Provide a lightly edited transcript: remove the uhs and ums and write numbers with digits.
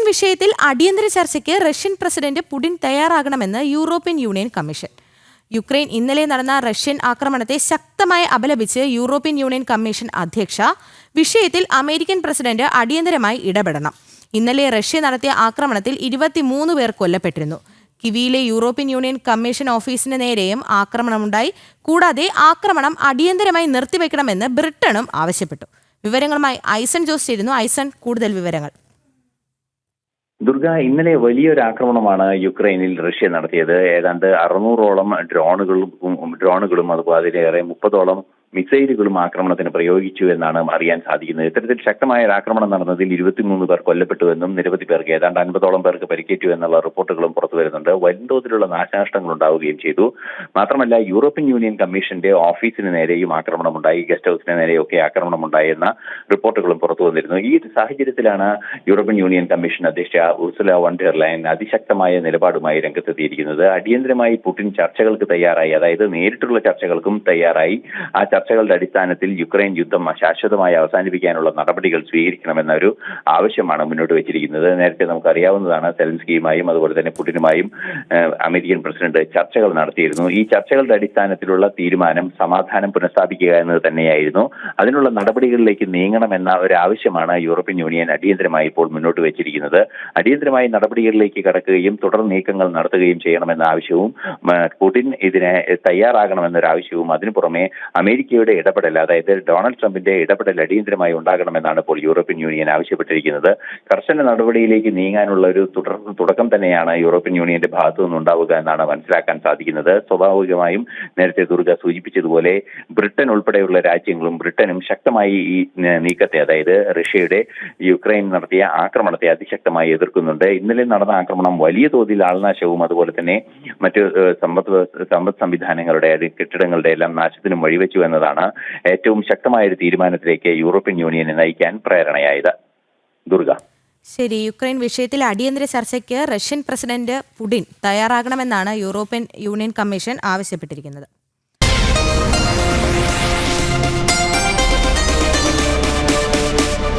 വിഷയത്തിൽ അടിയന്തര ചർച്ചയ്ക്ക് റഷ്യൻ പ്രസിഡന്റ് പുടിൻ തയ്യാറാകണമെന്ന് യൂറോപ്യൻ യൂണിയൻ കമ്മീഷൻ. യുക്രൈൻ ഇന്നലെ നടന്ന റഷ്യൻ ആക്രമണത്തെ ശക്തമായി അപലപിച്ച് യൂറോപ്യൻ യൂണിയൻ കമ്മീഷൻ അധ്യക്ഷ വിഷയത്തിൽ അമേരിക്കൻ പ്രസിഡന്റ് അടിയന്തരമായി ഇടപെടണം. ഇന്നലെ റഷ്യ നടത്തിയ ആക്രമണത്തിൽ 23 പേർ കൊല്ലപ്പെട്ടിരുന്നു. കിവിയിലെ യൂറോപ്യൻ യൂണിയൻ കമ്മീഷൻ ഓഫീസിന് നേരെയും ആക്രമണമുണ്ടായി. കൂടാതെ ആക്രമണം അടിയന്തരമായി നിർത്തിവെക്കണമെന്ന് ബ്രിട്ടനും ആവശ്യപ്പെട്ടു. വിവരങ്ങളുമായി ഐസൺ ജോസ് ചേരുന്നു. ഐസൺ, കൂടുതൽ വിവരങ്ങൾ. ദുർഗ, ഇന്നലെ വലിയൊരു ആക്രമണമാണ് യുക്രൈനിൽ റഷ്യ നടത്തിയത്. ഏതാണ്ട് 600ഓളം ഡ്രോണുകളും അതുപോലെ അതിലേറെ 30ഓളം മിസൈലുകളും ആക്രമണത്തിന് പ്രയോഗിച്ചു എന്നാണ് അറിയാൻ സാധിക്കുന്നത്. ഇത്തരത്തിൽ ശക്തമായ ഒരു ആക്രമണം നടന്നതിൽ 23 പേർ കൊല്ലപ്പെട്ടുവെന്നും നിരവധി പേർക്ക് ഏതാണ്ട് 50ഓളം പേർക്ക് പരിക്കേറ്റു എന്നുള്ള റിപ്പോർട്ടുകളും പുറത്തു വരുന്നുണ്ട്. വൻതോതിലുള്ള നാശനഷ്ടങ്ങൾ ഉണ്ടാവുകയും ചെയ്തു. മാത്രമല്ല, യൂറോപ്യൻ യൂണിയൻ കമ്മീഷന്റെ ഓഫീസിന് നേരെയും ആക്രമണമുണ്ടായി, ഗസ്റ്റ് ഹൌസിന് നേരെയൊക്കെ ആക്രമണമുണ്ടായെന്ന റിപ്പോർട്ടുകളും പുറത്തു വന്നിരുന്നു. ഈ സാഹചര്യത്തിലാണ് യൂറോപ്യൻ യൂണിയൻ കമ്മീഷൻ അധ്യക്ഷ ഉർസുല വോൺ ഡെർ ലയൻ അതിശക്തമായ നിലപാടുമായി രംഗത്തെത്തിയിരിക്കുന്നത്. അടിയന്തരമായി പുടിൻ ചർച്ചകൾക്ക് തയ്യാറായി, അതായത് നേരിട്ടുള്ള ചർച്ചകൾക്കും തയ്യാറായി. ആ ചർച്ചകളുടെ അടിസ്ഥാനത്തിൽ യുക്രൈൻ യുദ്ധം ശാശ്വതമായി അവസാനിപ്പിക്കാനുള്ള നടപടികൾ സ്വീകരിക്കണമെന്ന ഒരു ആവശ്യമാണ് മുന്നോട്ട് വെച്ചിരിക്കുന്നത്. നേരത്തെ നമുക്കറിയാവുന്നതാണ്, സെലൻസ്കിയുമായും അതുപോലെ തന്നെ പുടിനുമായും അമേരിക്കൻ പ്രസിഡന്റ് ചർച്ചകൾ നടത്തിയിരുന്നു. ഈ ചർച്ചകളുടെ അടിസ്ഥാനത്തിലുള്ള തീരുമാനം സമാധാനം പുനഃസ്ഥാപിക്കുക എന്നത് തന്നെയായിരുന്നു. അതിനുള്ള നടപടികളിലേക്ക് നീങ്ങണമെന്ന ഒരു ആവശ്യമാണ് യൂറോപ്യൻ യൂണിയൻ അടിയന്തരമായി ഇപ്പോൾ മുന്നോട്ട് വെച്ചിരിക്കുന്നത്. അടിയന്തരമായി നടപടികളിലേക്ക് കടക്കുകയും തുടർ നീക്കങ്ങൾ നടത്തുകയും ചെയ്യണമെന്ന ആവശ്യവും പുടിൻ ഇതിന് തയ്യാറാകണമെന്നൊരാവശ്യവും അതിനു പുറമെ അമേരിക്കയുടെ ഇടപെടൽ, അതായത് ഡൊണാൾഡ് ട്രംപിന്റെ ഇടപെടൽ അടിയന്തരമായി ഉണ്ടാകണമെന്നാണ് ഇപ്പോൾ യൂറോപ്യൻ യൂണിയൻ ആവശ്യപ്പെട്ടിരിക്കുന്നത്. കർശന നടപടിയിലേക്ക് നീങ്ങാനുള്ള ഒരു തുടക്കം തന്നെയാണ് യൂറോപ്യൻ യൂണിയന്റെ ഭാഗത്തു നിന്നുണ്ടാവുക എന്നാണ് മനസ്സിലാക്കാൻ സാധിക്കുന്നത്. സ്വാഭാവികമായും നേരത്തെ ദുർഗ സൂചിപ്പിച്ചതുപോലെ ബ്രിട്ടൻ ഉൾപ്പെടെയുള്ള രാജ്യങ്ങളും ബ്രിട്ടനും ശക്തമായി ഈ നീക്കത്തെ, അതായത് റഷ്യയുടെ യുക്രൈൻ നടത്തിയ ആക്രമണത്തെ അതിശക്തമായി എതിർക്കുന്നുണ്ട്. ഇന്നലെ നടന്ന ആക്രമണം വലിയ തോതിൽ ആൾനാശവും അതുപോലെ തന്നെ മറ്റ് സമ്പദ് സംവിധാനങ്ങളുടെ, കെട്ടിടങ്ങളുടെ എല്ലാം നാശത്തിനും വഴിവെച്ചു എന്നതാണ് ഏറ്റവും ശക്തമായ ഒരു തീരുമാനത്തിലേക്ക് യൂറോപ്യൻ യൂണിയനെ നയിക്കാൻ പ്രേരണയായത്. ദുർഗ, ശരി. യുക്രൈൻ വിഷയത്തിൽ അടിയന്തര ചർച്ചയ്ക്ക് റഷ്യൻ പ്രസിഡന്റ് പുടിൻ തയ്യാറാകണമെന്നാണ് യൂറോപ്യൻ യൂണിയൻ കമ്മീഷൻ ആവശ്യപ്പെട്ടിരിക്കുന്നത്.